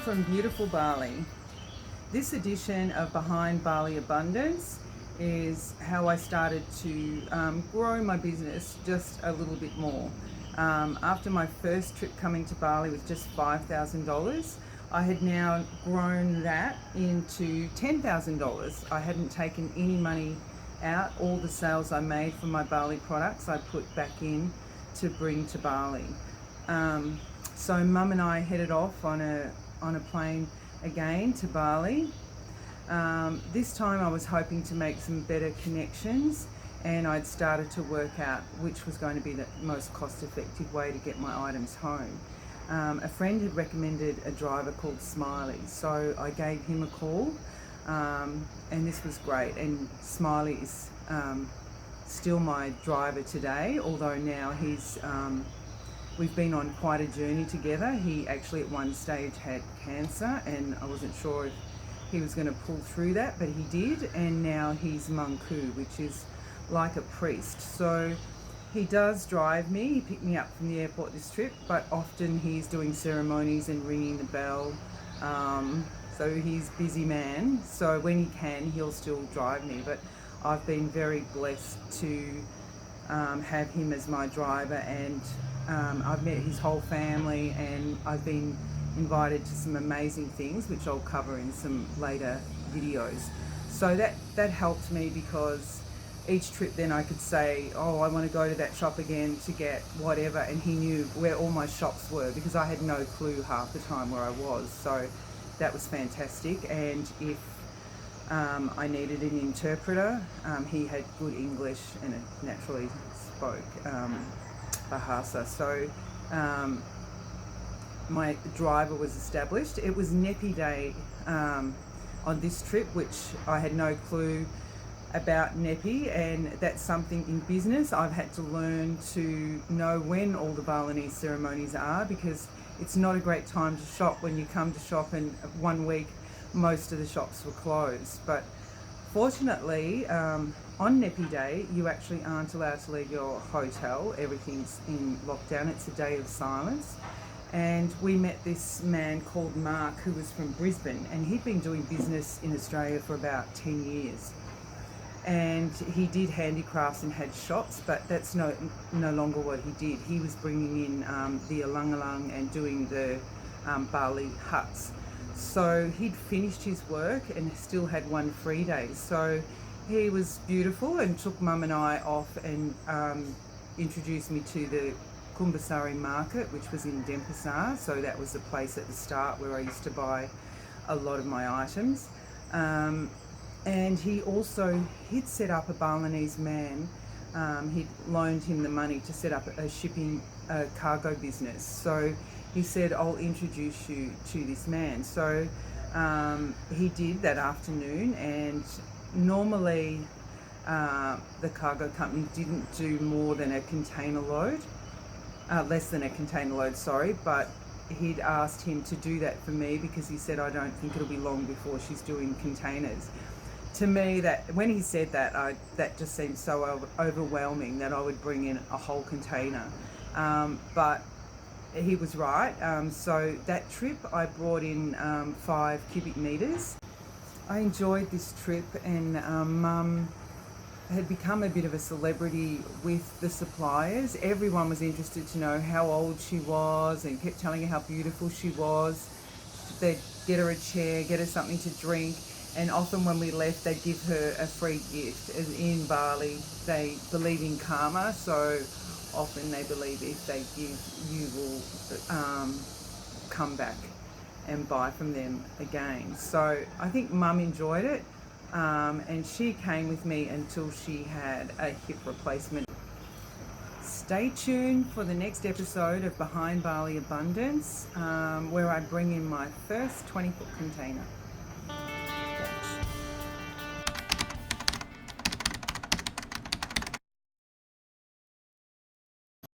from beautiful Bali. This edition of Behind Bali Abundance is how I started to grow my business just a little bit more. After my first trip coming to Bali with just $5,000, I had now grown that into $10,000. I hadn't taken any money out. All the sales I made from my Bali products I put back in to bring to Bali. So Mum and I headed off on a plane again to Bali. This time I was hoping to make some better connections, and I'd started to work out which was going to be the most cost-effective way to get my items home. A friend had recommended a driver called Smiley, so I gave him a call, and this was great. And Smiley is still my driver today, although now we've been on quite a journey together. He actually at one stage had cancer, and I wasn't sure if he was going to pull through that, but he did, and now he's Manku, which is like a priest. So he does drive me. He picked me up from the airport this trip, but often he's doing ceremonies and ringing the bell. So he's a busy man. So when he can, he'll still drive me. But I've been very blessed to have him as my driver, and I've met his whole family, and I've been invited to some amazing things which I'll cover in some later videos. So that helped me, because each trip then I could say, oh, I want to go to that shop again to get whatever, and he knew where all my shops were, because I had no clue half the time where I was. So that was fantastic. And if I needed an interpreter, he had good English and naturally spoke Bahasa. So my driver was established. It was Nepi Day on this trip, which I had no clue about Nepi, and that's something in business I've had to learn to know when all the Balinese ceremonies are, because it's not a great time to shop when you come to shop, and 1 week most of the shops were closed. But fortunately, on Nepi Day, you actually aren't allowed to leave your hotel. Everything's in lockdown. It's a day of silence. And we met this man called Mark, who was from Brisbane, and he'd been doing business in Australia for about 10 years. And he did handicrafts and had shops, but that's no longer what he did. He was bringing in the alang-alang and doing the Bali huts. So he'd finished his work and still had one free day. So he was beautiful and took Mum and I off and introduced me to the Bali Market, which was in Denpasar. So that was the place at the start where I used to buy a lot of my items. And he'd set up a Balinese man, he'd loaned him the money to set up a cargo business. So he said, I'll introduce you to this man. So he did that afternoon, and normally the cargo company didn't do more than a container load, less than a container load, sorry, but he'd asked him to do that for me, because he said, I don't think it'll be long before she's doing containers. To me, that when he said that, that just seemed so overwhelming that I would bring in a whole container. But he was right. So that trip I brought in 5 cubic meters. I enjoyed this trip, and Mum had become a bit of a celebrity with the suppliers. Everyone was interested to know how old she was, and kept telling her how beautiful she was. They'd get her a chair, get her something to drink, and often when we left, they'd give her a free gift. As in Bali, they believe in karma, so often they believe if they give, you will come back and buy from them again. So I think Mum enjoyed it, and she came with me until she had a hip replacement. Stay tuned for the next episode of Behind Bali Abundance, where I bring in my first 20-foot container.